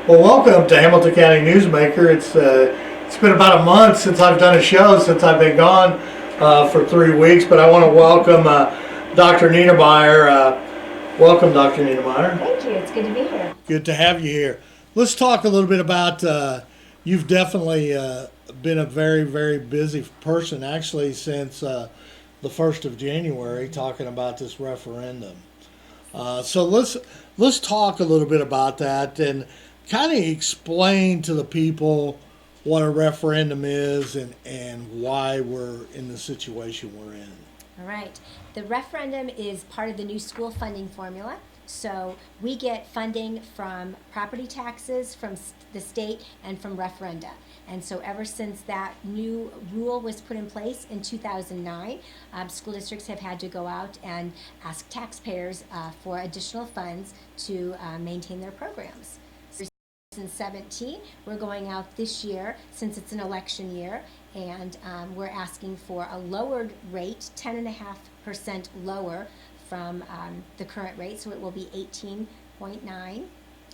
Well, welcome to Hamilton County Newsmaker. It's been about a month since I've done a show, since I've been gone for 3 weeks, but I want to welcome Dr. Niedermeyer. Welcome, Dr. Niedermeyer. Thank you. It's good to be here. Good to have you here. Let's talk a little bit about, you've definitely been a very, very busy person, actually, since the 1st of January, talking about this referendum. So let's talk a little bit about that and kind of explain to the people what a referendum is and why we're in the situation we're in. All right. The referendum is part of the new school funding formula. So we get funding from property taxes, from the state, and from referenda. And so ever since that new rule was put in place in 2009, school districts have had to go out and ask taxpayers for additional funds to maintain their programs. In 2017, we're going out this year since it's an election year, and we're asking for a lowered rate, 10.5% lower from the current rate, so it will be 18.9,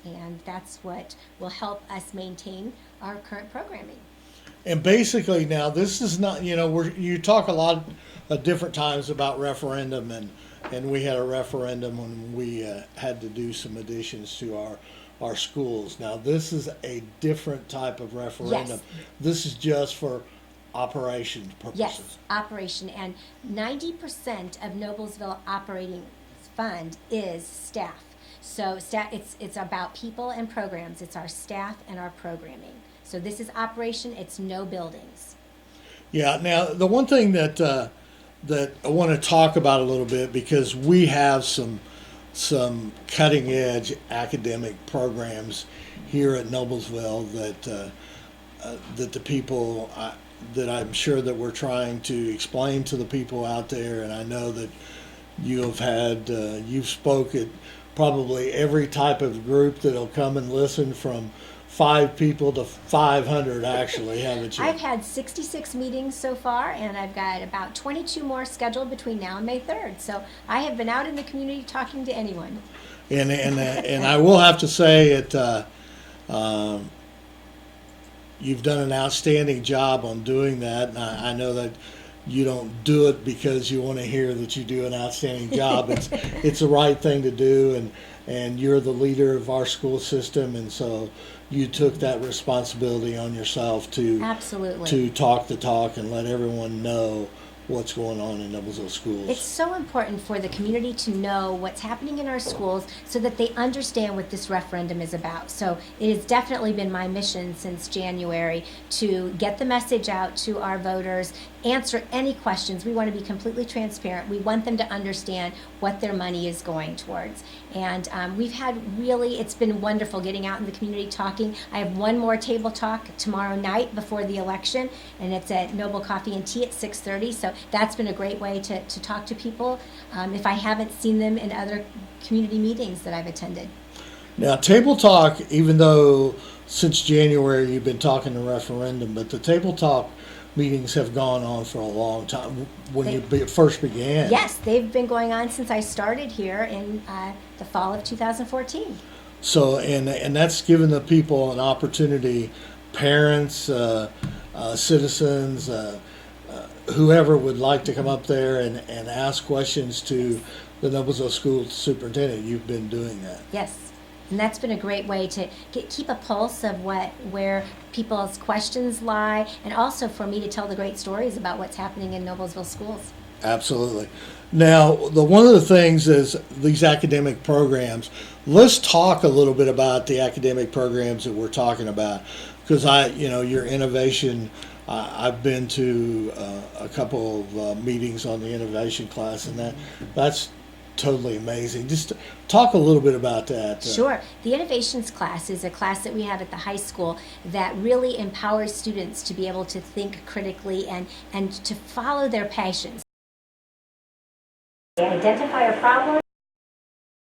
and that's what will help us maintain our current programming. And basically now this is not, you talk a lot of different times about referendum, and we had a referendum when we had to do some additions to our schools. Now this is a different type of referendum. Yes. This is just for operation purposes. Yes, operation, and 90% of Noblesville operating fund is staff. So it's about people and programs. It's our staff and our programming. So this is operation. It's no buildings. Yeah. Now the one thing that I want to talk about a little bit, because we have some cutting edge academic programs here at Noblesville that the people that I'm sure that we're trying to explain to the people out there. And I know that you have had you've spoke at probably every type of group that'll come and listen, from 5 people to 500, actually, haven't you? I've had 66 meetings so far, and I've got about 22 more scheduled between now and May 3rd. So I have been out in the community talking to anyone. And I will have to say you've done an outstanding job on doing that. And I know that you don't do it because you want to hear that you do an outstanding job. It's the right thing to do, and you're the leader of our school system, and so you took that responsibility on yourself to Absolutely. to talk the talk and let everyone know what's going on in Noblesville schools. It's so important for the community to know what's happening in our schools so that they understand what this referendum is about. So it has definitely been my mission since January to get the message out to our voters, answer any questions. We want to be completely transparent. We want them to understand what their money is going towards. And we've had it's been wonderful getting out in the community talking. I have one more table talk tomorrow night before the election, and it's at Noble Coffee and Tea at 6:30. So that's been a great way to talk to people if I haven't seen them in other community meetings that I've attended. Now, table talk, even though since January you've been talking the referendum, but the table talk meetings have gone on for a long time when you first began. Yes, they've been going on since I started here in the fall of 2014. So, and that's given the people an opportunity, parents, citizens, whoever would like to come up there and ask questions to the Noblesville School Superintendent. You've been doing that. Yes. And that's been a great way to keep a pulse of where people's questions lie, and also for me to tell the great stories about what's happening in Noblesville schools. Absolutely. Now, one of the things is these academic programs. Let's talk a little bit about the academic programs that we're talking about, because your innovation. I've been to a couple of meetings on the innovation class, and that's totally amazing. Just talk a little bit about that. Sure. The innovations class is a class that we have at the high school that really empowers students to be able to think critically and to follow their passions. They identify a problem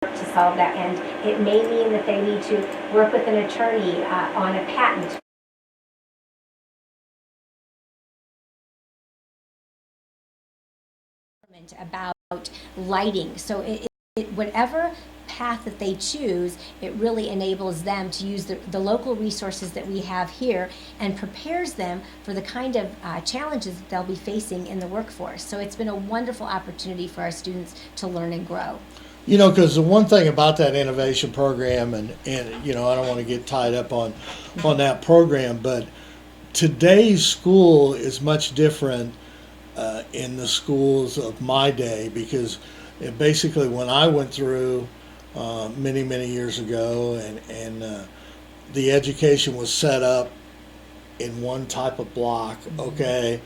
to solve that, and it may mean that they need to work with an attorney on a patent. About lighting. So whatever path that they choose, it really enables them to use the local resources that we have here and prepares them for the kind of challenges that they'll be facing in the workforce. So it's been a wonderful opportunity for our students to learn and grow. You know, because the one thing about that innovation program, and you know, I don't want to get tied up on that program, but today's school is much different in the schools of my day, because basically when I went through many years ago, and the education was set up in one type of block, okay,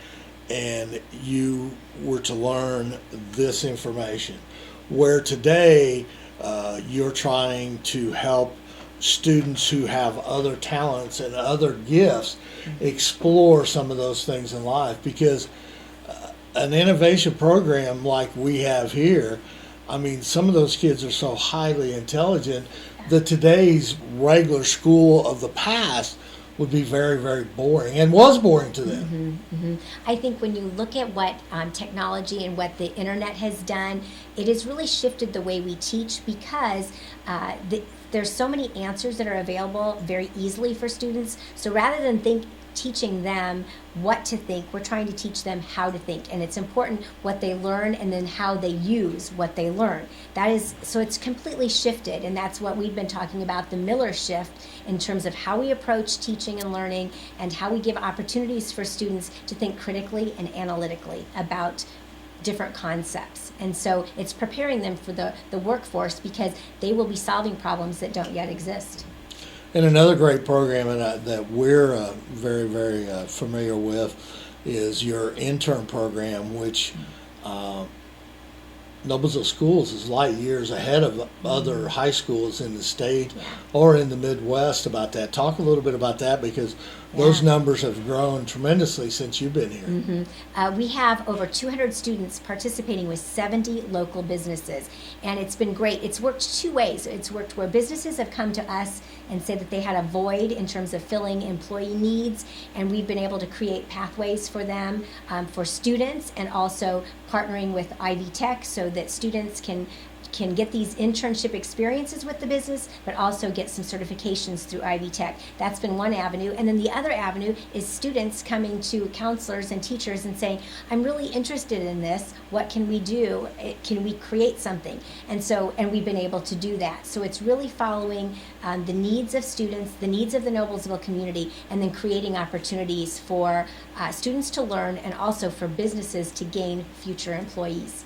and you were to learn this information. Where today you're trying to help students who have other talents and other gifts explore some of those things in life, because an innovation program like we have here, I mean, some of those kids are so highly intelligent that today's regular school of the past would be very boring, and was boring to them. I think when you look at what technology and what the internet has done, it has really shifted the way we teach, because there's so many answers that are available very easily for students. So rather than teaching them what to think, we're trying to teach them how to think, and it's important what they learn and then how they use what they learn. So it's completely shifted, and that's what we've been talking about, the Miller shift, in terms of how we approach teaching and learning, and how we give opportunities for students to think critically and analytically about different concepts. And so it's preparing them for the workforce, because they will be solving problems that don't yet exist. And another great program that we're very familiar with is your intern program, which Noblesville Schools is light years ahead of other high schools in the state or in the Midwest about that. Talk a little bit about that, because those numbers have grown tremendously since you've been here. We have over 200 students participating with 70 local businesses, and it's been great. It's worked two ways. It's worked where businesses have come to us and said that they had a void in terms of filling employee needs, and we've been able to create pathways for them, for students, and also partnering with Ivy Tech so that students can get these internship experiences with the business, but also get some certifications through Ivy Tech. That's been one avenue. And then the other avenue is students coming to counselors and teachers and saying, I'm really interested in this. What can we do? Can we create something? And we've been able to do that. So it's really following the needs of students, the needs of the Noblesville community, and then creating opportunities for students to learn, and also for businesses to gain future employees.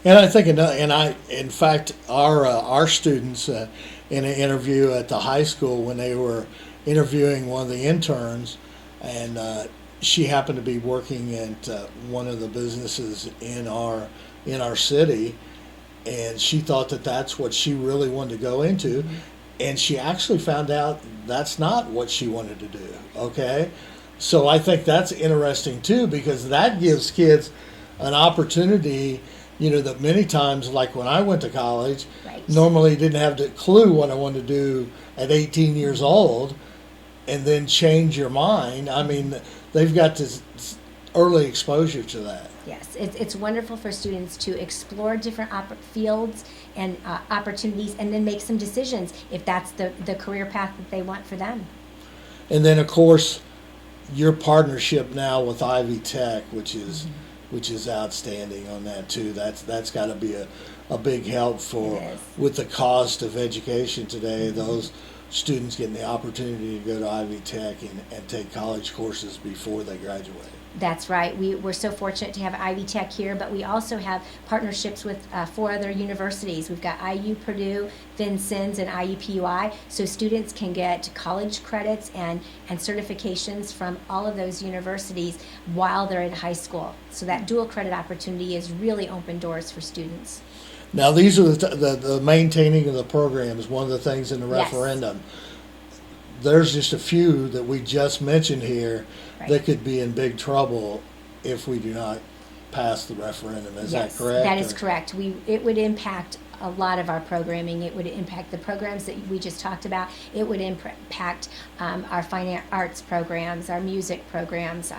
And I think, in fact, our students in an interview at the high school, when they were interviewing one of the interns, and she happened to be working at one of the businesses in our city, and she thought that that's what she really wanted to go into, and she actually found out that's not what she wanted to do. Okay, so I think that's interesting too, because that gives kids an opportunity. You know, that many times, like when I went to college, normally didn't have the clue what I wanted to do at 18 years old, and then change your mind. I mean, they've got this early exposure to that. Yes, it's wonderful for students to explore different fields and opportunities, and then make some decisions if that's the career path that they want for them. And then, of course, your partnership now with Ivy Tech, which is outstanding on that too. That's got to be a big help with the cost of education today. Those students getting the opportunity to go to Ivy Tech and take college courses before they graduate. That's right. We're so fortunate to have Ivy Tech here, but we also have partnerships with 4 other universities. We've got IU Purdue, Vincennes, and IUPUI, so students can get college credits and certifications from all of those universities while they're in high school. So that dual credit opportunity has really opened doors for students. Now, these are the maintaining of the programs, one of the things in the referendum. There's just a few that we just mentioned here that could be in big trouble if we do not pass the referendum. Is that correct? That is correct. It would impact a lot of our programming. It would impact the programs that we just talked about. It would impact our fine arts programs, our music programs,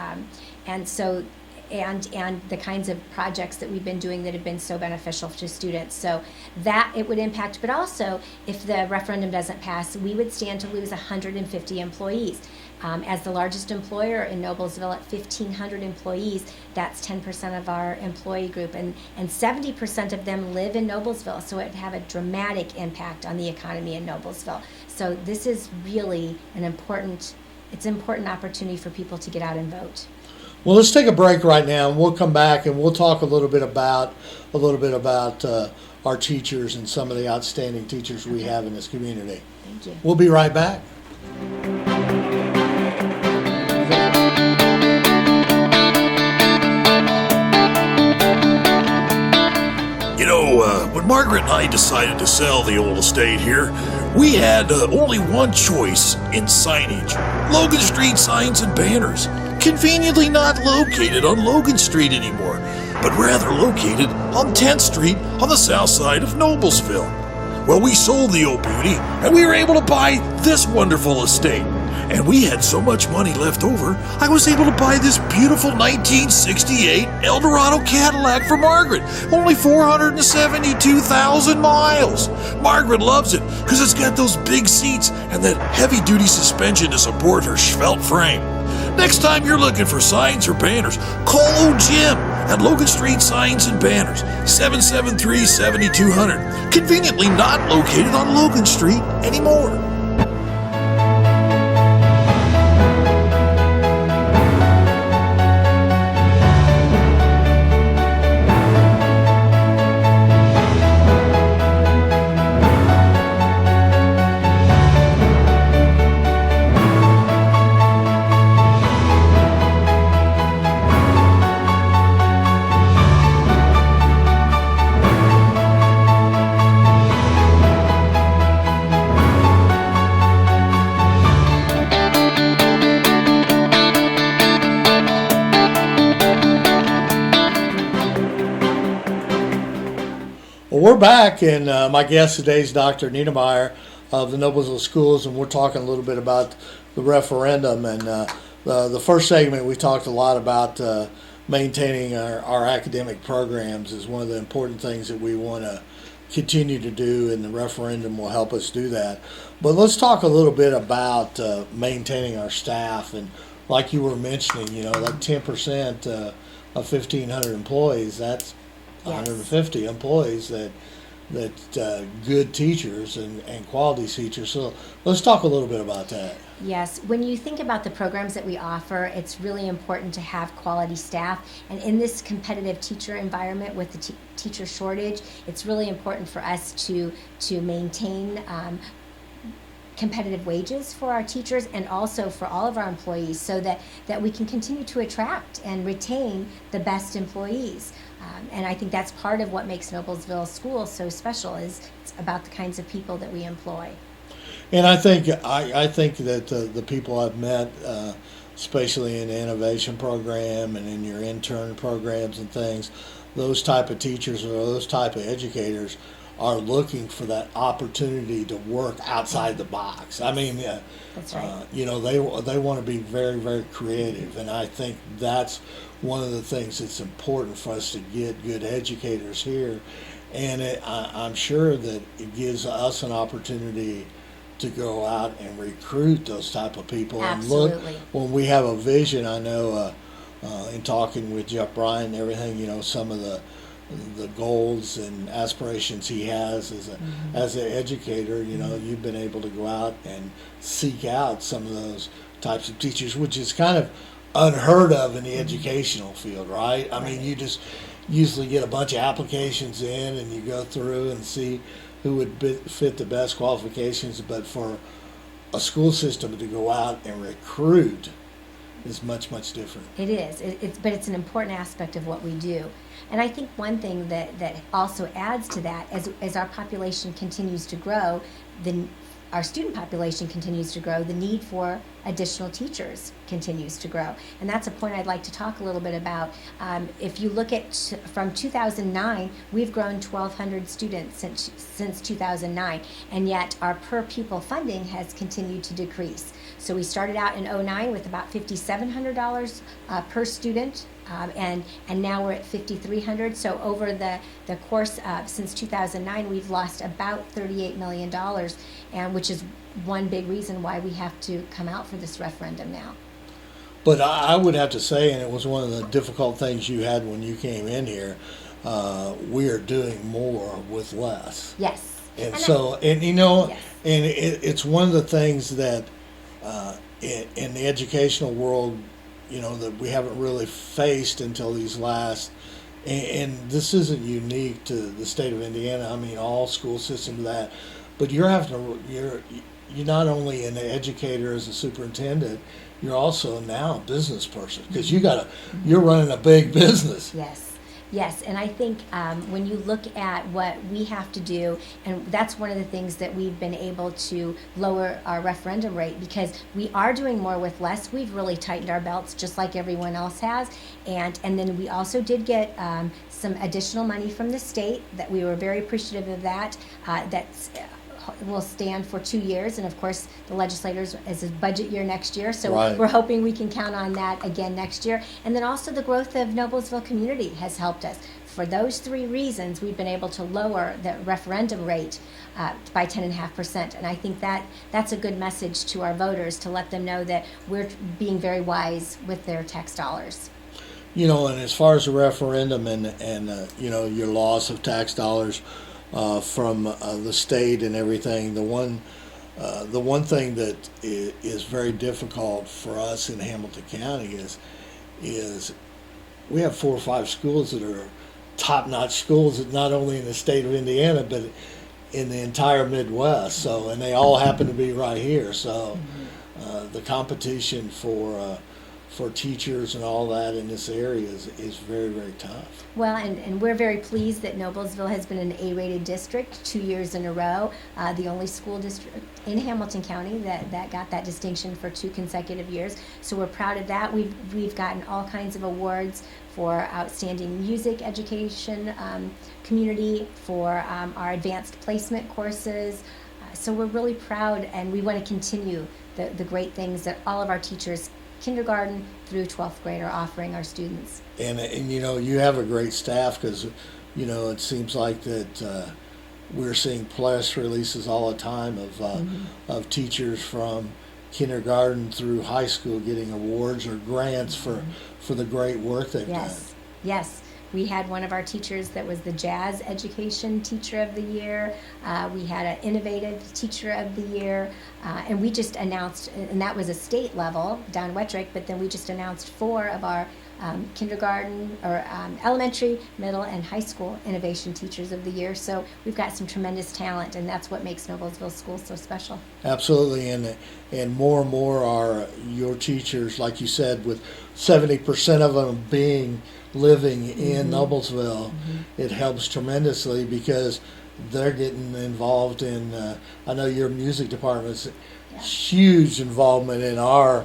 and so and the kinds of projects that we've been doing that have been so beneficial to students. So that it would impact, but also if the referendum doesn't pass, we would stand to lose 150 employees. As the largest employer in Noblesville at 1,500 employees, that's 10% of our employee group, and 70% of them live in Noblesville, so it would have a dramatic impact on the economy in Noblesville. So this is really an important opportunity for people to get out and vote. Well, let's take a break right now, and we'll come back and we'll talk a little bit about our teachers and some of the outstanding teachers we have in this community. Thank you. We'll be right back. When Margaret and I decided to sell the old estate here, we had only one choice in signage: Logan Street signs and banners. Conveniently not located on Logan Street anymore, but rather located on 10th Street on the south side of Noblesville. Well, we sold the old beauty, and we were able to buy this wonderful estate. And we had so much money left over, I was able to buy this beautiful 1968 Eldorado Cadillac for Margaret. Only 472,000 miles. Margaret loves it because it's got those big seats and that heavy-duty suspension to support her svelte frame. Next time you're looking for signs or banners, call old Jim at Logan Street Signs and Banners, 773-7200. Conveniently not located on Logan Street anymore. Well, we're back, and my guest today is Dr. Niedermeyer of the Noblesville Schools, and we're talking a little bit about the referendum. And the first segment, we talked a lot about maintaining our academic programs is one of the important things that we want to continue to do, and the referendum will help us do that. But let's talk a little bit about maintaining our staff. And like you were mentioning, like 10% of 1,500 employees, that's 150 employees that good teachers and quality teachers. So let's talk a little bit about that. Yes, when you think about the programs that we offer, it's really important to have quality staff. And in this competitive teacher environment with the teacher shortage, it's really important for us to maintain competitive wages for our teachers and also for all of our employees, so that we can continue to attract and retain the best employees. And I think that's part of what makes Noblesville Schools so special, is it's about the kinds of people that we employ. And I think that the people I've met, especially in the innovation program and in your intern programs and things, those type of teachers or those type of educators are looking for that opportunity to work outside the box. I mean, That's right. They want to be very, very creative, and I think that's one of the things that's important for us to get good educators here. And I'm sure that it gives us an opportunity to go out and recruit those type of people. Absolutely. And look, when we have a vision, I know in talking with Jeff Bryan and everything, some of the goals and aspirations he has as an educator, you've been able to go out and seek out some of those types of teachers, which is kind of unheard of in the educational field, right? I mean, you just usually get a bunch of applications in and you go through and see who would fit the best qualifications, but for a school system to go out and recruit is much, much different. It is. But it's an important aspect of what we do. And I think one thing that also adds to that, as our population continues to grow, our student population continues to grow, the need for additional teachers continues to grow. And that's a point I'd like to talk a little bit about. If you look at from 2009, we've grown 1,200 students since 2009, and yet our per pupil funding has continued to decrease. So we started out in 2009 with about $5,700 per student and now we're at 5,300. So over the course since 2009, we've lost about $38 million, and which is one big reason why we have to come out for this referendum now. But I would have to say, and it was one of the difficult things you had when you came in here, we are doing more with less. Yes. And And so, and you know, Yes. and it's one of the things that in the educational world, you know, that we haven't really faced until these last, and this isn't unique to the state of Indiana. I mean, all school systems that, but you're not only an educator as a superintendent, you're also now a business person because you're running a big business. Yes. Yes, and I think when you look at what we have to do, and that's one of the things that we've been able to lower our referendum rate because we are doing more with less. We've really tightened our belts just like everyone else has, and then we also did get some additional money from the state that we were very appreciative of that. That's will stand for 2 years, and of course the legislators is a budget year next year, so Right. we're hoping we can count on that again next year. And then also the growth of Noblesville community has helped us. For those three reasons, we've been able to lower the referendum rate by 10.5%, and I think that's a good message to our voters to let them know that we're being very wise with their tax dollars. You know, and as far as the referendum and you know, your loss of tax dollars from the state and everything, the one thing that is very difficult for us in Hamilton County is we have 4 or 5 schools that are top-notch schools, not only in the state of Indiana but in the entire Midwest. So, and they all happen to be right here. So, the competition for teachers and all that in this area is very, very tough. Well, and we're very pleased that Noblesville has been an A-rated district 2 years in a row, the only school district in Hamilton County that got that distinction for 2 consecutive years. So we're proud of that. We've gotten all kinds of awards for outstanding music education community, for our advanced placement courses. So we're really proud, and we want to continue the great things that all of our teachers, kindergarten through 12th grade, are offering our students. And you know, you have a great staff because, you know, it seems like that we're seeing press releases all the time of teachers from kindergarten through high school getting awards or grants for the great work they've done. Yes. We had one of our teachers that was the Jazz Education Teacher of the Year. We had an Innovative Teacher of the Year. And we just announced, and that was a state level down Wettrick, but then we just announced 4 of our kindergarten or elementary, middle, and high school Innovation Teachers of the Year. So we've got some tremendous talent, and that's what makes Noblesville Schools so special. Absolutely, and more are your teachers, like you said, with 70% of them living in Noblesville. It helps tremendously because they're getting involved in, I know your music department's huge involvement in our,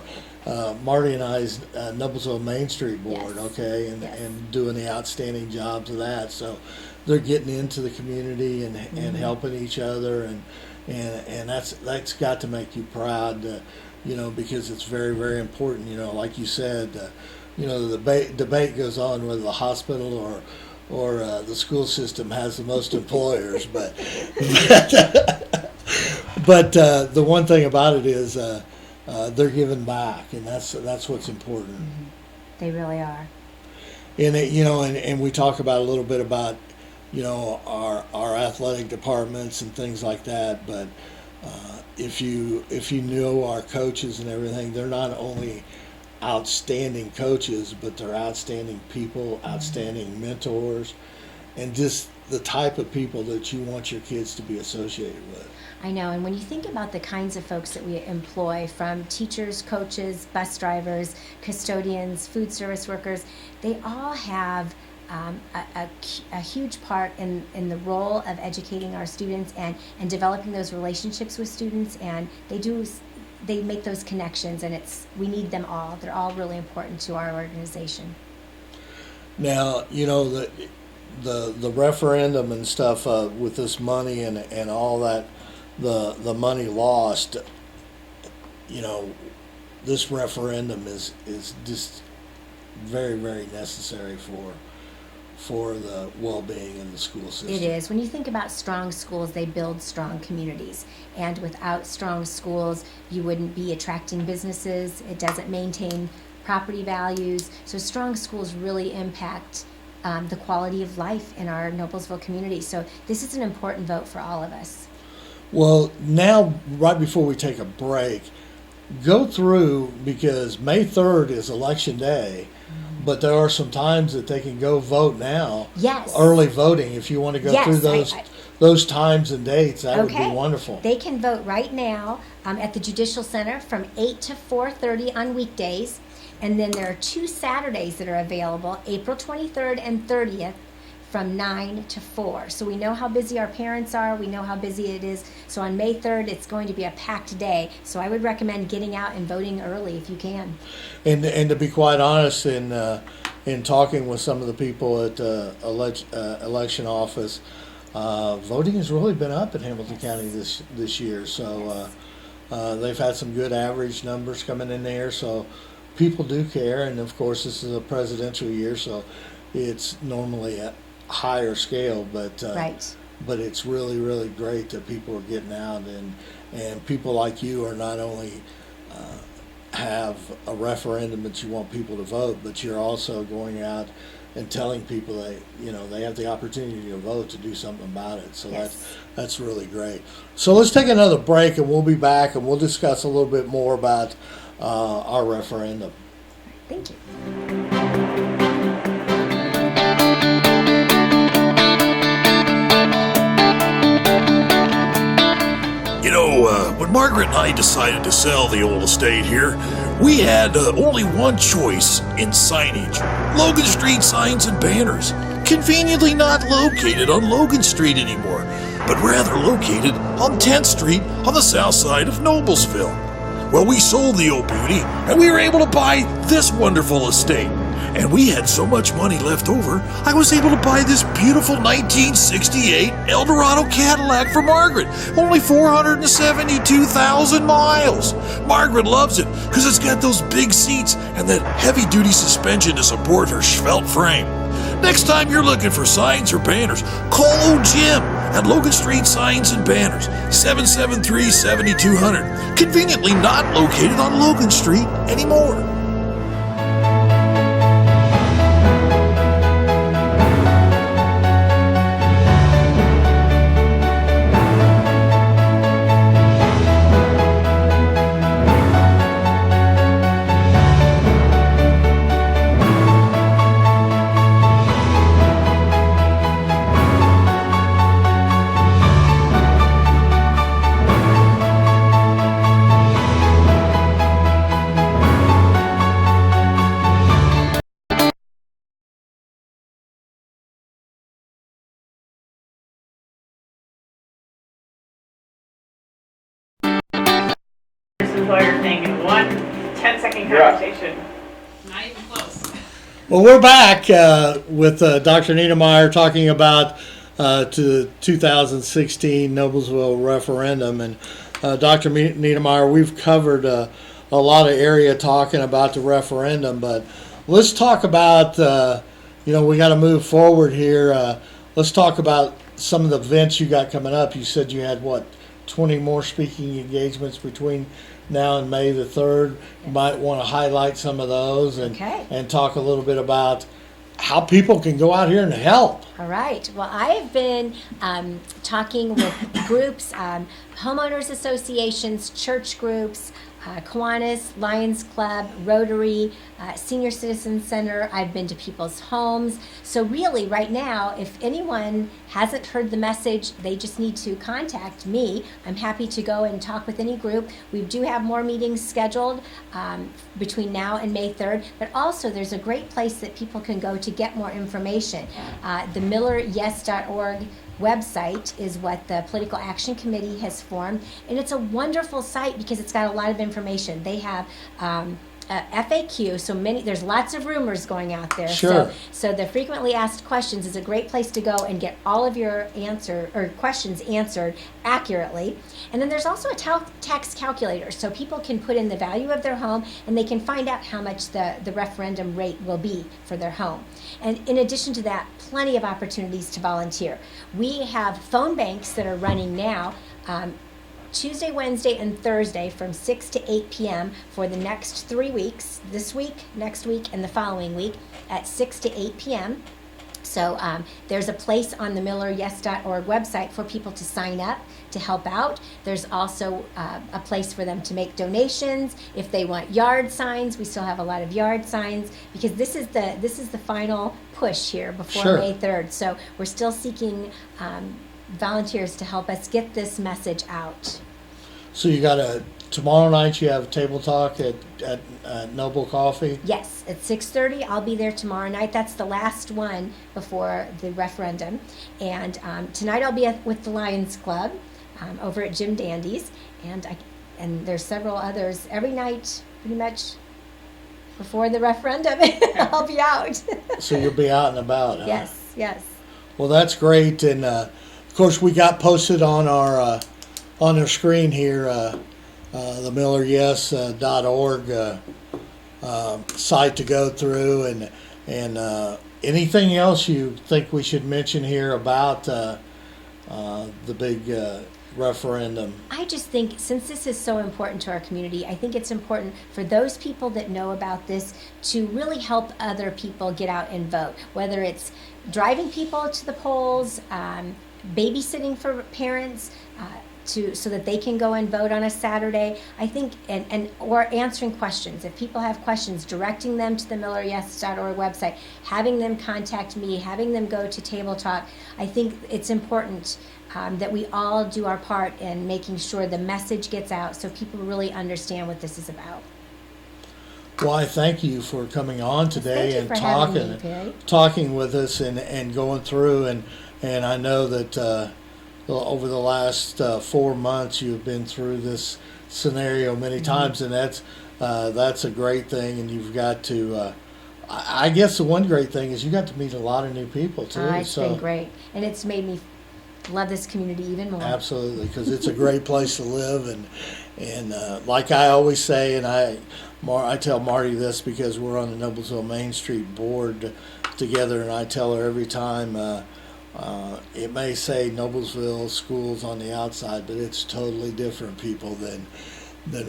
Marty and I's Noblesville Main Street Board, Yes. okay, and doing the outstanding jobs of that. So they're getting into the community and helping each other, and that's got to make you proud, you know, because it's very, very important, you know, like you said, you know, the debate goes on whether the hospital or the school system has the most employers, but the one thing about it is they're giving back, and that's what's important. They really are. And you know, and we talk about a little bit about, you know, our athletic departments and things like that, but if you know our coaches and everything, they're not only outstanding coaches, but they're outstanding people, outstanding mentors, and just the type of people that you want your kids to be associated with. I know, and when you think about the kinds of folks that we employ, from teachers, coaches, bus drivers, custodians, food service workers, they all have a huge part in the role of educating our students and developing those relationships with students, and they make those connections, and we need them all. They're all really important to our organization. Now, you know, the referendum and stuff with this money and all that, the money lost, you know, this referendum is just very, very necessary for the well-being in the school system. It is. When you think about strong schools, they build strong communities. And without strong schools, you wouldn't be attracting businesses. It doesn't maintain property values. So strong schools really impact the quality of life in our Noblesville community. So this is an important vote for all of us. Well, now, right before we take a break, go through, because May 3rd is election day, but there are some times that they can go vote now. Yes. Early voting, if you want to go Yes, through those times and dates, that would Okay. be wonderful. They can vote right now at the Judicial Center from 8 to 4:30 on weekdays. And then there are 2 Saturdays that are available, April 23rd and 30th, from 9 to 4. So we know how busy our parents are. We know how busy it is. So on May 3rd, it's going to be a packed day. So I would recommend getting out and voting early if you can. And to be quite honest, in talking with some of the people at the election office, voting has really been up in Hamilton County this year. So they've had some good average numbers coming in there. So people do care, and of course this is a presidential year, so it's normally a higher scale. But Right. but it's really, really great that people are getting out, and people like you are not only have a referendum that you want people to vote, but you're also going out and telling people that they have the opportunity to vote, to do something about it. So Yes. that's really great. So let's take another break, and we'll be back, and we'll discuss a little bit more about our referendum. Thank you. When Margaret and I decided to sell the old estate here, we had only one choice in signage: Logan Street signs and banners. Conveniently not located on Logan Street anymore, but rather located on 10th Street on the south side of Noblesville. Well, we sold the old beauty, and we were able to buy this wonderful estate. And we had so much money left over, I was able to buy this beautiful 1968 Eldorado Cadillac for Margaret. Only 472,000 miles. Margaret loves it because it's got those big seats and that heavy-duty suspension to support her svelte frame. Next time you're looking for signs or banners, call old Jim at Logan Street Signs and Banners, 773-7200. Conveniently not located on Logan Street anymore. Lawyer thing in one 10-second conversation. Not even close. Well, we're back with Dr. Niedermeyer talking about to 2016 Noblesville referendum. And Dr. Niedermeyer, we've covered a lot of area talking about the referendum, but let's talk about, we got to move forward here. Let's talk about some of the events you got coming up. You said you had, 20 more speaking engagements between now and May the 3rd. You might want to highlight some of those and talk a little bit about how people can go out here and help. All right. Well, I have been talking with groups, homeowners associations, church groups, Kiwanis, Lions Club, Rotary, Senior Citizen Center. I've been to people's homes. So really, right now, if anyone hasn't heard the message, they just need to contact me. I'm happy to go and talk with any group. We do have more meetings scheduled between now and May 3rd, but also there's a great place that people can go to get more information. The MillerYes.org website is what the Political Action Committee has formed, and it's a wonderful site because it's got a lot of information. They have FAQ. So there's lots of rumors going out there. Sure. So the frequently asked questions is a great place to go and get all of your questions answered accurately. And then there's also a tax calculator, so people can put in the value of their home and they can find out how much the referendum rate will be for their home. And in addition to that, plenty of opportunities to volunteer. We have phone banks that are running now. Tuesday, Wednesday, and Thursday from 6 to 8 p.m. for the next 3 weeks, this week, next week, and the following week at 6 to 8 p.m. So there's a place on the MillerYes.org website for people to sign up to help out. There's also a place for them to make donations. If they want yard signs, we still have a lot of yard signs because this is the final push here before Sure. May 3rd. So we're still seeking volunteers to help us get this message out. So you got tomorrow night you have a table talk at Noble Coffee? Yes, at 6:30. I'll be there tomorrow night. That's the last one before the referendum. And tonight I'll be with the Lions Club over at Jim Dandy's. And there's several others. Every night, pretty much, before the referendum, I'll be out. So you'll be out and about, huh? Yes. Well, that's great. And, of course, we got posted on our screen here the MillerYes.org site to go through, and anything else you think we should mention here about the big referendum? I just think since this is so important to our community, I think it's important for those people that know about this to really help other people get out and vote, whether it's driving people to the polls, babysitting for parents, so that they can go and vote on a Saturday. I think, or answering questions. If people have questions, directing them to the MillerYes.org website, having them contact me, having them go to Table Talk. I think it's important that we all do our part in making sure the message gets out so people really understand what this is about. Well, I thank you for coming on today Thank you and for having me, Perry. talking with us and going through, and I know that over the last 4 months you've been through this scenario many times, and that's a great thing. And you've got to I guess the one great thing is you got to meet a lot of new people too. It's been great, and it's made me love this community even more. Absolutely, because it's a great place to live, and like I always say, and I tell Marty this because we're on the Noblesville Main Street board together, and I tell her every time. It may say Noblesville Schools on the outside, but it's totally different people than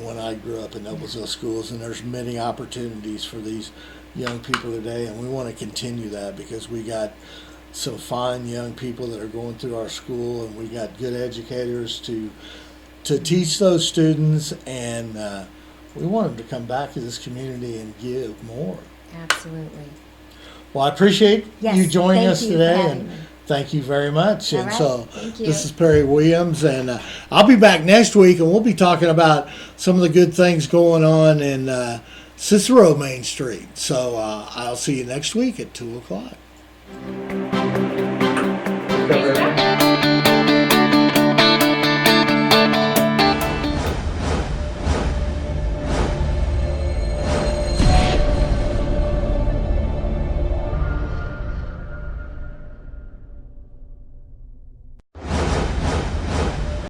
when I grew up in Noblesville Schools, and there's many opportunities for these young people today, and we want to continue that because we got some fine young people that are going through our school, and we got good educators to teach those students, and we want them to come back to this community and give more. Absolutely. Well, I appreciate you joining us today, and me. Thank you very much. All And right. so Thank you. this is Perry Williams, and I'll be back next week, and we'll be talking about some of the good things going on in Cicero Main Street. So I'll see you next week at 2 o'clock.